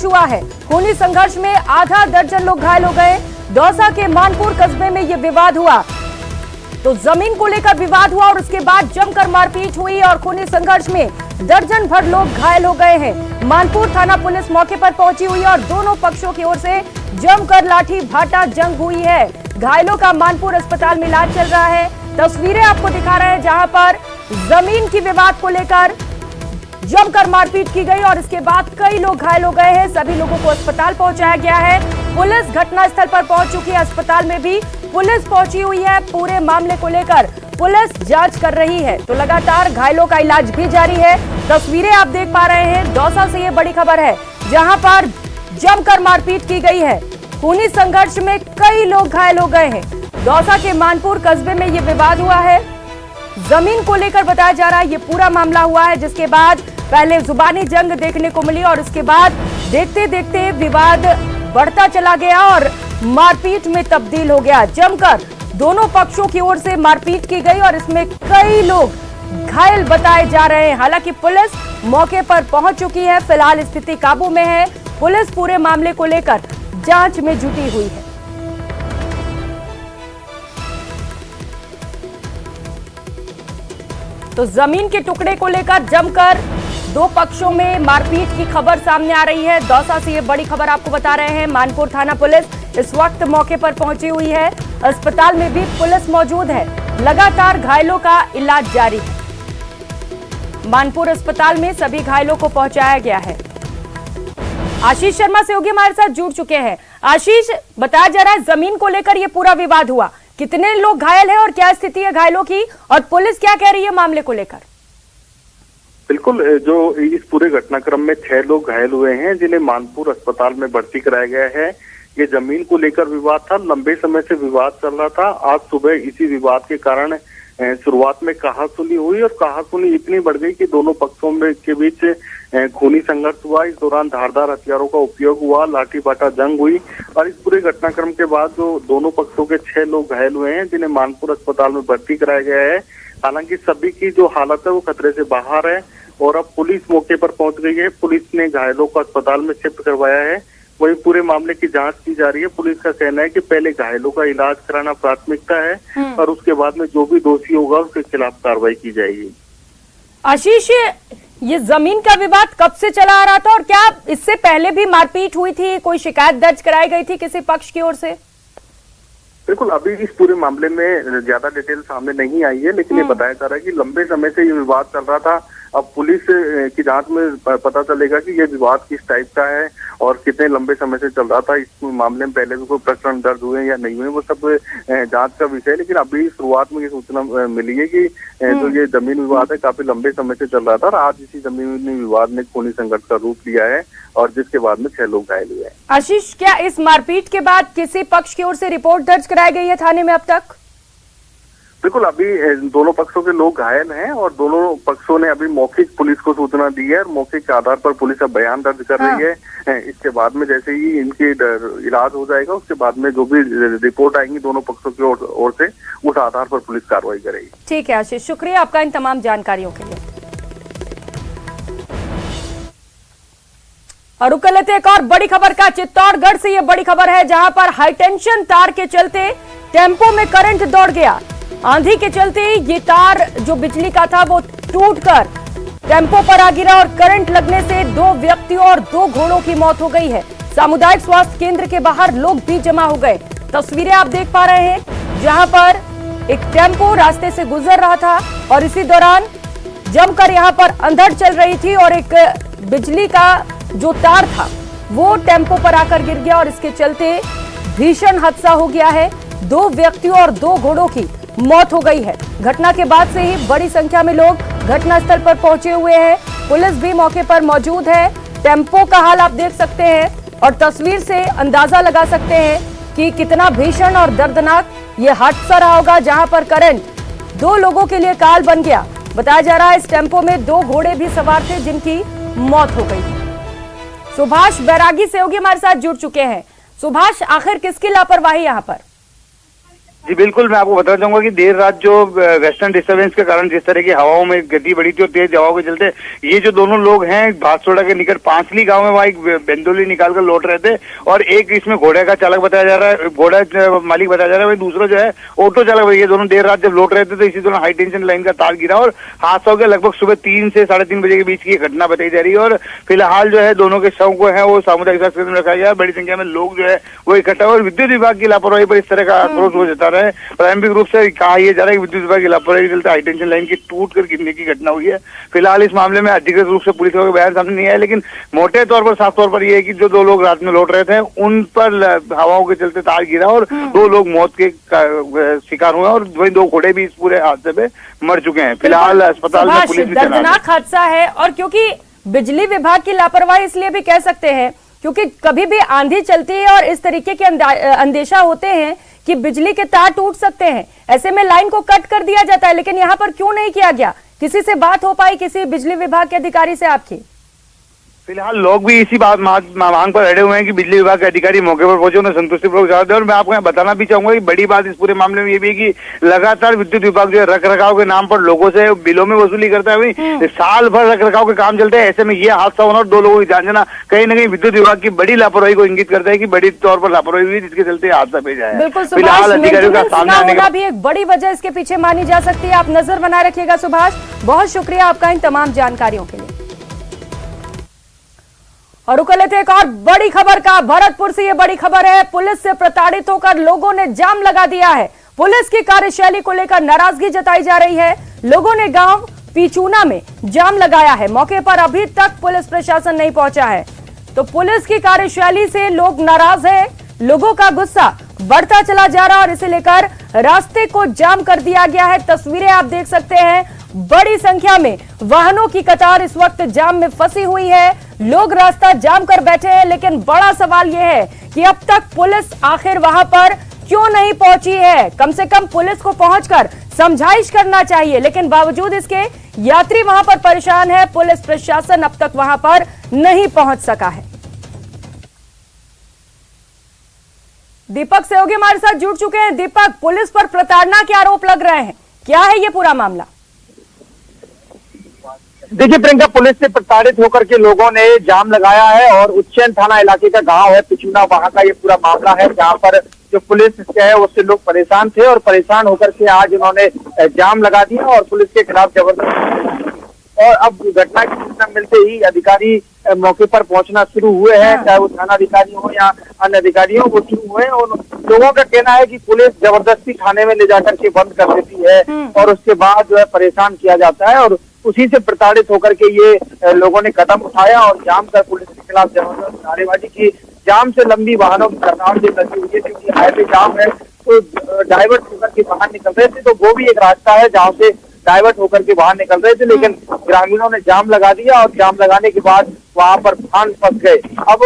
हुआ है। खूनी संघर्ष में आधा दर्जन लोग घायल हो गए। दौसा के मानपुर कस्बे में यह विवाद हुआ, तो जमीन को लेकर विवाद हुआ और उसके बाद जमकर मारपीट हुई और खूनी संघर्ष में दर्जन भर लोग घायल हो गए हैं। मानपुर थाना पुलिस मौके पर पहुंची हुई है और दोनों पक्षों की ओर से जमकर लाठी भाटा जंग हुई है। घायलों का मानपुर अस्पताल में इलाज चल रहा है। तस्वीरें आपको दिखा रहे हैं जहां पर जमीन की विवाद को लेकर जमकर मारपीट की गई और इसके बाद कई लोग घायल हो गए हैं। सभी लोगों को अस्पताल पहुंचाया गया है। पुलिस घटनास्थल पर पहुंच चुकी है। अस्पताल में भी पुलिस पहुंची हुई है। पूरे मामले को लेकर पुलिस जांच कर रही है, तो लगातार घायलों का इलाज भी जारी है। तस्वीरें आप देख पा रहे हैं। दौसा से ये बड़ी खबर है जहां पर जमकर मारपीट की गई है। खूनी संघर्ष में कई लोग घायल हो गए हैं। दौसा के मानपुर कस्बे में ये विवाद हुआ है। जमीन को लेकर बताया जा रहा है ये पूरा मामला हुआ है, जिसके बाद पहले जुबानी जंग देखने को मिली और उसके बाद देखते देखते विवाद बढ़ता चला गया और मारपीट में तब्दील हो गया। जमकर दोनों पक्षों की ओर से मारपीट की गई और इसमें कई लोग घायल बताए जा रहे हैं। हालांकि पुलिस मौके पर पहुंच चुकी है। फिलहाल स्थिति काबू में है। पुलिस पूरे मामले को लेकर जांच में जुटी हुई है। तो जमीन के टुकड़े को लेकर जमकर दो पक्षों में मारपीट की खबर सामने आ रही है। दौसा से ये बड़ी खबर आपको बता रहे हैं। मानपुर थाना पुलिस इस वक्त मौके पर पहुंची हुई है। अस्पताल में भी पुलिस मौजूद है। लगातार घायलों का इलाज जारी है। मानपुर अस्पताल में सभी घायलों को पहुंचाया गया है। आशीष शर्मा सहयोगी हमारे साथ जुड़ चुके हैं। आशीष, बताया जा रहा है जमीन को लेकर ये पूरा विवाद हुआ, कितने लोग घायल हैं और क्या स्थिति है घायलों की, और पुलिस क्या कह रही है मामले को लेकर? बिल्कुल, जो इस पूरे घटनाक्रम में 6 लोग घायल हुए हैं जिन्हें मानपुर अस्पताल में भर्ती कराया गया है। ये जमीन को लेकर विवाद था, लंबे समय से विवाद चल रहा था। आज सुबह इसी विवाद के कारण शुरुआत में कहासुनी हुई और कहासुनी इतनी बढ़ गई कि दोनों पक्षों में के बीच खूनी संघर्ष हुआ। इस दौरान धारदार हथियारों का उपयोग हुआ, लाठी बाटा जंग हुई और इस पूरे घटनाक्रम के बाद जो दोनों पक्षों के 6 लोग घायल हुए हैं जिन्हें मानपुर अस्पताल में भर्ती कराया गया है। हालांकि सभी की जो हालत है वो खतरे से बाहर है और अब पुलिस मौके पर पहुंच गई है। पुलिस ने घायलों को अस्पताल में शिफ्ट करवाया है। वही पूरे मामले की जांच की जा रही है। पुलिस का कहना है कि पहले घायलों का इलाज कराना प्राथमिकता है और उसके बाद में जो भी दोषी होगा उसके खिलाफ कार्रवाई की जाएगी। आशीष, ये जमीन का विवाद कब से चला आ रहा था और क्या इससे पहले भी मारपीट हुई थी? कोई शिकायत दर्ज कराई गई थी किसी पक्ष की ओर से? बिल्कुल, अभी इस पूरे मामले में ज्यादा डिटेल सामने नहीं आई है, लेकिन ये बताया जा रहा है कि लंबे समय से ये विवाद चल रहा था। अब पुलिस की जांच में पता चलेगा कि ये विवाद किस टाइप का है और कितने लंबे समय से चल रहा था। इस मामले में पहले भी कोई प्रकरण दर्ज हुए या नहीं हुए, वो सब जांच का विषय है। लेकिन अभी शुरुआत में ये सूचना मिली है कि जो ये जमीन विवाद है काफी लंबे समय से चल रहा था और आज इसी जमीन विवाद ने खूनी संघर्ष का रूप लिया है और जिसके बाद में 6 लोग घायल हुए हैं। आशीष, क्या इस मारपीट के बाद किसी पक्ष की ओर से रिपोर्ट दर्ज कराई गई है थाने में अब तक? बिल्कुल, अभी दोनों पक्षों के लोग घायल हैं और दोनों पक्षों ने अभी मौखिक पुलिस को सूचना दी है और मौखिक के आधार पर पुलिस अब बयान दर्ज कर रही है। इसके बाद में जैसे ही इनकी इलाज हो जाएगा उसके बाद में जो भी रिपोर्ट आएंगी दोनों पक्षों की ओर से उस आधार पर पुलिस कार्रवाई करेगी। ठीक है आशीष, शुक्रिया आपका इन तमाम जानकारियों के लिए। और रुक लेते एक और बड़ी खबर का। चित्तौड़गढ़ से ये बड़ी खबर है जहां पर हाईटेंशन तार के चलते टेम्पो में करंट दौड़ गया। आंधी के चलते ये तार जो बिजली का था वो टूटकर टेम्पो पर आ गिरा और करंट लगने से 2 व्यक्तियों और 2 घोड़ों की मौत हो गई है। सामुदायिक स्वास्थ्य केंद्र के बाहर लोग भी जमा हो गए। तस्वीरें आप देख पा रहे हैं जहां पर एक टेम्पो रास्ते से गुजर रहा था और इसी दौरान जमकर यहां पर अंधड़ चल रही थी और एक बिजली का जो तार था वो टेम्पो पर आकर गिर गया और इसके चलते भीषण हादसा हो गया है। 2 व्यक्तियों और 2 घोड़ों की मौत हो गई है। घटना के बाद से ही बड़ी संख्या में लोग घटनास्थल पर पहुंचे हुए हैं। पुलिस भी मौके पर मौजूद है। टेम्पो का हाल आप देख सकते हैं और तस्वीर से अंदाजा लगा सकते हैं कि कितना भीषण और दर्दनाक ये हादसा रहा होगा जहां पर करंट 2 लोगों के लिए काल बन गया। बताया जा रहा है इस टेम्पो में 2 घोड़े भी सवार थे जिनकी मौत हो गई। सुभाष बैरागी सहयोगी हमारे साथ जुड़ चुके हैं। सुभाष, आखिर किसकी लापरवाही यहाँ पर? जी बिल्कुल, मैं आपको बताना चाहूंगा कि देर रात जो वेस्टर्न डिस्टर्बेंस के कारण जिस तरह की हवाओं में गति बढ़ी थी और तेज हवाओं के चलते ये जो दोनों लोग हैं भातसोड़ा के निकट पांचली गांव में वहाँ एक बेंदोली निकाल कर लौट रहे थे और एक इसमें घोड़े का चालक बताया जा रहा है, घोड़ा मालिक बताया जा रहा है, वही दूसरा जो है ऑटो चालक। ये दोनों देर रात जब लौट रहे थे तो इसी दौरान हाई टेंशन लाइन का तार गिरा और हादसा हो गया। लगभग सुबह 3 से 3:30 बजे के बीच की घटना बताई जा रही है और फिलहाल जो है दोनों के शव को है वो सामुदायिक स्वास्थ्य केंद्र में रखा गया। बड़ी संख्या में लोग जो है वो इकट्ठा और विद्युत विभाग की लापरवाही पर इस तरह का आक्रोश वो जता रहे हैं। प्रारंभिक रूप से कहा यह जा रहा है कि विद्युत विभाग की लापरवाही के चलते हाई टेंशन लाइन की टूट कर गिरने की घटना हुई है। फिलहाल इस मामले में अधिकृत रूप से पुलिस का बयान सामने नहीं आया, लेकिन मोटे तौर पर साफ तौर पर यह है कि जो 2 लोग रात में लौट रहे थे उन पर हवाओं के चलते तार गिरा और 2 लोग मौत के शिकार हुए और वही 2 घोड़े भी इस पूरे हादसे में मर चुके हैं। फिलहाल अस्पताल में पुलिस भी दर्दनाक हादसा है और क्योंकि बिजली विभाग की लापरवाही इसलिए भी कह सकते हैं क्योंकि कभी भी आंधी चलती है और इस तरीके के अंदेशा होते हैं कि बिजली के तार टूट सकते हैं, ऐसे में लाइन को कट कर दिया जाता है। लेकिन यहाँ पर क्यों नहीं किया गया? किसी से बात हो पाई किसी बिजली विभाग के अधिकारी से आपकी? फिलहाल लोग भी इसी बात मांग पर अड़े हुए हैं कि बिजली विभाग के अधिकारी मौके पर पहुंचे, उन्हें संतुष्टिपूर्वक जवाब दें। और मैं आपको यहाँ बताना भी चाहूंगा कि बड़ी बात इस पूरे मामले में ये भी है कि लगातार विद्युत विभाग जो है रख रखाव के नाम पर लोगों से बिलों में वसूली करता है। अभी साल भर रख रखाव के काम चलते हैं, ऐसे में ये हादसा होना और 2 लोगों की जान जाना कहीं ना कहीं विद्युत विभाग की बड़ी लापरवाही को इंगित करता है कि बड़ी तौर पर लापरवाही हुई जिसके चलते हादसा भेजा है। फिलहाल अधिकारियों का सामने आने का भी एक बड़ी वजह इसके पीछे मानी जा सकती है। आप नजर बनाए रखिएगा सुभाष, बहुत शुक्रिया आपका इन तमाम जानकारियों के लिए। और रुक लेते एक और बड़ी खबर का। भरतपुर से ये बड़ी खबर है, पुलिस से प्रताड़ित होकर लोगों ने जाम लगा दिया है। पुलिस की कार्यशैली को लेकर नाराजगी जताई जा रही है। लोगों ने गांव पीचूना में जाम लगाया है। मौके पर अभी तक पुलिस प्रशासन नहीं पहुंचा है, तो पुलिस की कार्यशैली से लोग नाराज है। लोगों का गुस्सा बढ़ता चला जा रहा है और इसे लेकर रास्ते को जाम कर दिया गया है। तस्वीरें आप देख सकते हैं, बड़ी संख्या में वाहनों की कतार इस वक्त जाम में फंसी हुई है। लोग रास्ता जाम कर बैठे हैं, लेकिन बड़ा सवाल यह है कि अब तक पुलिस आखिर वहां पर क्यों नहीं पहुंची है? कम से कम पुलिस को पहुंचकर समझाइश करना चाहिए, लेकिन बावजूद इसके यात्री वहां पर परेशान है। पुलिस प्रशासन अब तक वहां पर नहीं पहुंच सका है। दीपक सहयोगी हमारे साथ जुड़ चुके हैं। दीपक, पुलिस पर प्रताड़ना के आरोप लग रहे हैं, क्या है ये पूरा मामला? देखिए प्रियंका, पुलिस से प्रताड़ित होकर के लोगों ने जाम लगाया है और उच्चैन थाना इलाके का गांव है पिछुना, वहां का ये पूरा मामला है जहां पर जो पुलिस है उससे लोग परेशान थे और परेशान होकर के आज उन्होंने जाम लगा दिया और पुलिस के खिलाफ जबरदस्ती। और अब घटना की सूचना मिलते ही अधिकारी मौके पर पहुंचना शुरू हुए हैं, चाहे वो थाना अधिकारी हो या अन्य अधिकारी हो, वो शुरू हुए हैं। और लोगों का कहना है कि पुलिस जबरदस्ती थाने में ले जाकर के बंद कर देती है और उसके बाद जो है परेशान किया जाता है और उसी से प्रताड़ित होकर के ये लोगों ने कदम उठाया और जाम कर पुलिस के खिलाफ जबरदस्त नारेबाजी की। जाम से लंबी वाहनों की कतार जो लगी हुई है, क्योंकि हाईवे जाम है तो डाइवर्ट होकर के बाहर निकल रहे थे, तो वो भी एक रास्ता है जहाँ से डाइवर्ट होकर के बाहर निकल रहे थे, लेकिन ग्रामीणों ने जाम लगा दिया और जाम लगाने के बाद वहां पर वाहन फंस गए। अब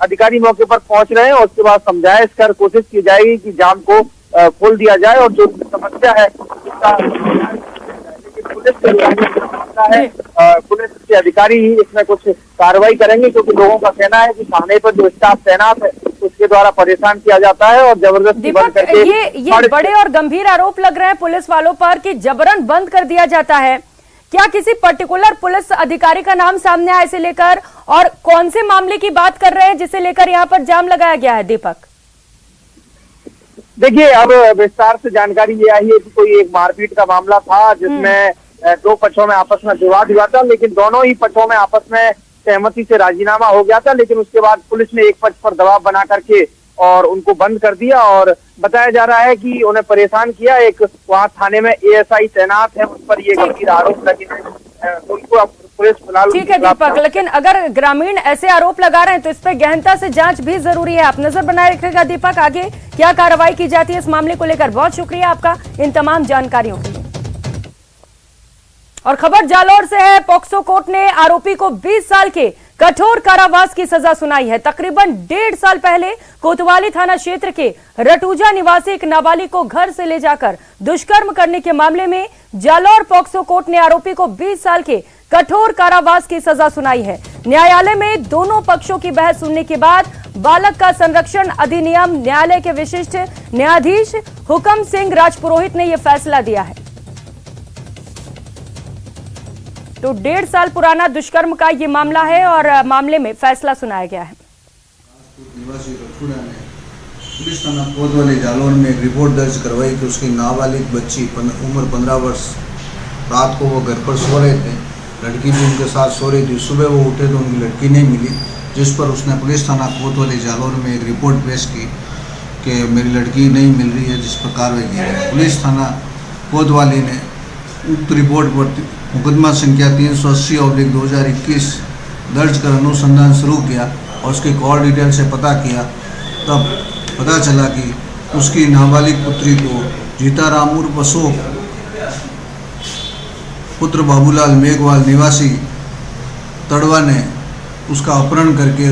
अधिकारी मौके पर पहुंच रहे हैं और उसके बाद समझाइश कर कोशिश की जाएगी कि जाम को खोल दिया जाए और जो समस्या है उसका पुलिस के अधिकारी ही इसमें कुछ कार्रवाई करेंगे, क्योंकि लोगों का कहना है कि थाने पर जो स्टाफ तैनात है उसके द्वारा परेशान किया जाता है और जबरदस्ती बंद करके ये बड़े और गंभीर आरोप लग रहे हैं पुलिस वालों पर कि जबरन बंद कर दिया जाता है। क्या किसी पर्टिकुलर पुलिस अधिकारी का नाम सामने आया इसे लेकर, और कौन से मामले की बात कर रहे हैं जिसे लेकर यहाँ पर जाम लगाया गया है? दीपक, देखिए अब विस्तार से जानकारी ये आई है कि कोई एक मारपीट का मामला था जिसमें 2 पक्षों में आपस में विवाद हुआ था, लेकिन दोनों ही पक्षों में आपस में सहमति से राजीनामा हो गया था। लेकिन उसके बाद पुलिस ने एक पक्ष पर दबाव बना करके और उनको बंद कर दिया और बताया जा रहा है कि उन्हें परेशान किया। एक वहाँ थाने में एएसआई तैनात है, उस पर ये गंभीर आरोप लगे हैं, उनको अब पुलिस फिलहाल। ठीक है दीपक, लेकिन अगर ग्रामीण ऐसे आरोप लगा रहे हैं तो इस पर गहनता से जांच भी जरूरी है। आप नजर बनाए रखिएगा दीपक, आगे क्या कार्रवाई की जाती है इस मामले को लेकर। बहुत शुक्रिया आपका इन तमाम जानकारियों के लिए। और खबर जालौर से है। पॉक्सो कोर्ट ने आरोपी को 20 साल के कठोर कारावास की सजा सुनाई है। तकरीबन 1.5 साल पहले कोतवाली थाना क्षेत्र के रटूजा निवासी एक नाबालिग को घर से ले जाकर दुष्कर्म करने के मामले में जालौर पॉक्सो कोर्ट ने आरोपी को 20 साल के कठोर कारावास की सजा सुनाई है। न्यायालय में दोनों पक्षों की बहस सुनने के बाद बालक का संरक्षण अधिनियम न्यायालय के विशिष्ट न्यायाधीश हुकम सिंह राजपुरोहित ने यह फैसला दिया है। तो 1.5 साल पुराना दुष्कर्म का ये मामला है और मामले में फैसला सुनाया गया है। निवासी रखुड़ा ने पुलिस थाना कोतवाली जालौर में एक रिपोर्ट दर्ज करवाई कि उसकी नाबालिग बच्ची उम्र 15 वर्ष रात को वो घर पर सो रहे थे, लड़की भी उनके साथ सो रही थी। सुबह वो उठे तो उनकी लड़की नहीं मिली, जिस पर उसने पुलिस थाना कोतवाली जालौर में एक रिपोर्ट पेश की कि मेरी लड़की नहीं मिल रही है, जिस पर कार्रवाई की गई। पुलिस थाना कोतवाली ने उक्त रिपोर्ट पर मुकदमा संख्या 380/2021 दर्ज कर अनुसंधान शुरू किया और उसकी कॉल डिटेल से पता किया। तब पता चला कि उसकी नाबालिग पुत्री को जीताराम उर्फ अशोक पुत्र बाबूलाल मेघवाल निवासी तड़वा ने उसका अपहरण करके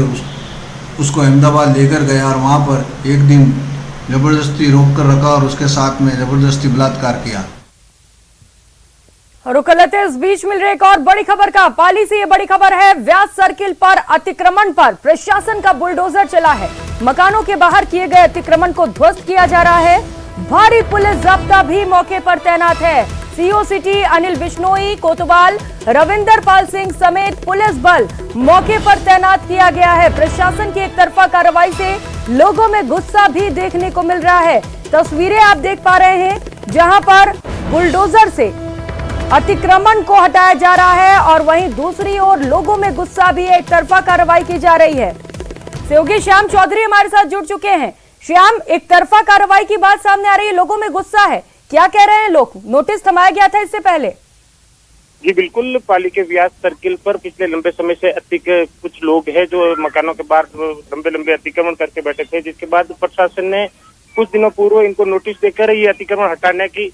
उसको अहमदाबाद लेकर गया और वहाँ पर एक दिन जबरदस्ती रोक कर रखा और उसके साथ में जबरदस्ती बलात्कार किया। रुक लेते इस बीच मिल रही एक और बड़ी खबर का। पाली से ये बड़ी खबर है, व्यास सर्किल पर अतिक्रमण पर प्रशासन का बुलडोजर चला है। मकानों के बाहर किए गए अतिक्रमण को ध्वस्त किया जा रहा है। भारी पुलिस जब्ता भी मौके पर तैनात है। सीओ सिटी अनिल बिश्नोई, कोतवाल रविंदर पाल सिंह समेत पुलिस बल मौके पर तैनात किया गया है। प्रशासन की एक तरफा कार्रवाई से लोगों में गुस्सा भी देखने को मिल रहा है। तस्वीरें आप देख पा रहे हैं जहां पर बुलडोजर से अतिक्रमण को हटाया जा रहा है और वहीं दूसरी ओर लोगों में गुस्सा भी एक तरफा कार्रवाई की जा रही है। सहयोगी श्याम चौधरी हमारे साथ जुड़ चुके हैं। श्याम, एक तरफा कार्रवाई की बात सामने आ रही है, लोगों में गुस्सा है, क्या कह रहे हैं लोग? नोटिस थमाया गया था इससे पहले? जी बिल्कुल, पाली के व्यास सर्किल पर पिछले लंबे समय से कुछ लोग हैं जो मकानों के बाहर लंबे अतिक्रमण करके बैठे थे, जिसके बाद प्रशासन ने कुछ दिनों पूर्व इनको नोटिस देकर ये अतिक्रमण हटाने की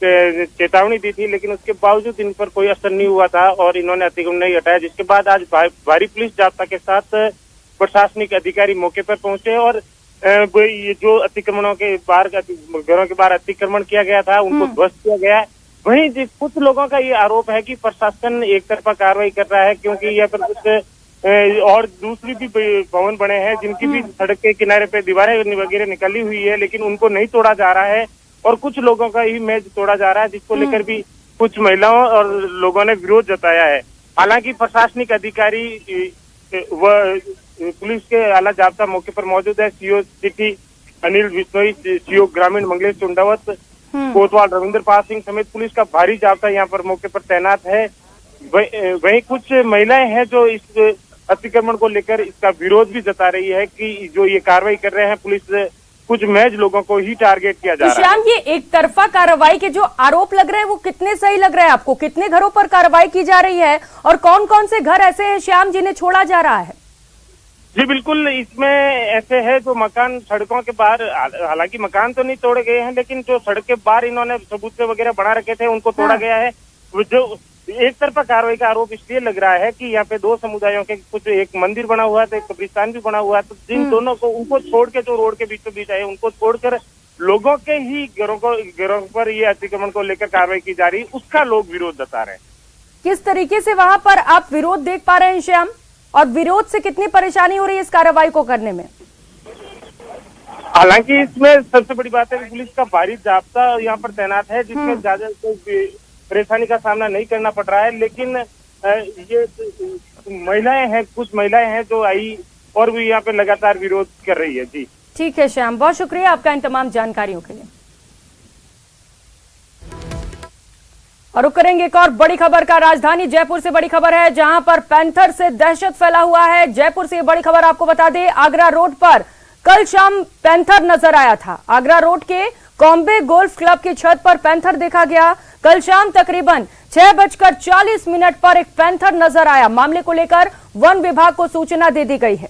चेतावनी दी थी, लेकिन उसके बावजूद इन पर कोई असर नहीं हुआ था और इन्होंने अतिक्रमण नहीं हटाया, जिसके बाद आज भारी पुलिस जाब्ता के साथ प्रशासनिक अधिकारी मौके पर पहुंचे और ये जो अतिक्रमणों के बाहर घरों के बाहर अतिक्रमण किया गया था उनको ध्वस्त किया गया। वहीं कुछ लोगों का ये आरोप है कि प्रशासन एक तरफा कार्रवाई कर रहा है, क्योंकि यहाँ पर कुछ और दूसरी भी भवन बने हैं जिनकी भी सड़क के किनारे पे दीवारें वगैरह निकली हुई है, लेकिन उनको नहीं तोड़ा जा रहा है और कुछ लोगों का ही मेज तोड़ा जा रहा है, जिसको लेकर भी कुछ महिलाओं और लोगों ने विरोध जताया है। हालांकि प्रशासनिक अधिकारी व पुलिस के आला जाब्ता मौके पर मौजूद है। CO city Anil Bishnoi, CO ग्रामीण मंगलेश चुंडावत, कोतवाल रविंदर पाल सिंह समेत पुलिस का भारी जाब्ता यहाँ पर मौके पर तैनात है। वहीं कुछ महिलाएं हैं जो इस अतिक्रमण को लेकर इसका विरोध भी जता रही है कि जो ये कार्रवाई कर रहे हैं पुलिस, कुछ महज लोगों को ही टारगेट किया जा रहा है। श्याम, ये एक तरफा कार्रवाई के जो आरोप लग रहे हैं वो कितने सही लग रहे हैं आपको? कितने घरों पर कार्रवाई की जा रही है और कौन कौन से घर ऐसे हैं श्याम जिन्हें छोड़ा जा रहा है? जी बिल्कुल, इसमें ऐसे है जो मकान सड़कों के बाहर, हालांकि मकान तो नहीं तोड़े गए हैं, लेकिन जो सड़क के बाहर इन्होंने सबूत वगैरह बना रखे थे उनको तोड़ा गया है। जो एक तरफा कार्रवाई का आरोप इसलिए लग रहा है कि यहाँ पे दो समुदायों के कुछ, एक मंदिर बना हुआ था, एक कब्रिस्तान भी बना हुआ है, तो जिन दोनों को उनको छोड़ के जो रोड के बीचों बीच आए उनको छोड़कर लोगों के ही घरों पर ये अतिक्रमण को लेकर कार्रवाई की जा रही, उसका लोग विरोध जता रहे हैं। किस तरीके से वहां पर आप विरोध देख पा रहे हैं श्याम, और विरोध से कितनी परेशानी हो रही है इस कार्रवाई को करने में? हालांकि इसमें सबसे बड़ी बात है कि पुलिस का भारी जाब्ता यहाँ पर तैनात है, जिसमें ज्यादा परेशानी का सामना नहीं करना पड़ रहा है, लेकिन ये महिलाएं हैं, कुछ महिलाएं हैं जो आई और भी यहाँ पे लगातार विरोध कर रही है। जी ठीक है श्याम, बहुत शुक्रिया आपका इन तमाम जानकारियों के लिए। और रुक करेंगे एक और बड़ी खबर का। राजधानी जयपुर से बड़ी खबर है जहां पर पैंथर से दहशत फैला हुआ है। जयपुर से बड़ी खबर आपको बता दें, आगरा रोड पर कल शाम पैंथर नजर आया था। आगरा रोड के कॉम्बे गोल्फ क्लब की छत पर पैंथर देखा गया। कल शाम तकरीबन 6:40 पर एक पैंथर नजर आया। मामले को लेकर वन विभाग को सूचना दे दी गई है।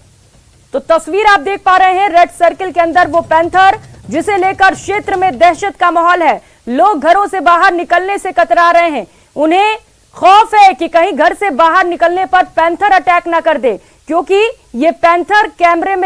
तो तस्वीर आप देख पा रहे हैं, रेड सर्किल के अंदर वो पैंथर, जिसे लेकर क्षेत्र में दहशत का माहौल है। लोग घरों से बाहर निकलने से कतरा रहे हैं। उन्हें खौफ है कि कहीं घर से बाहर निकलने पर पैंथर अटैक न कर दे, क्योंकि ये पैंथर कैमरे में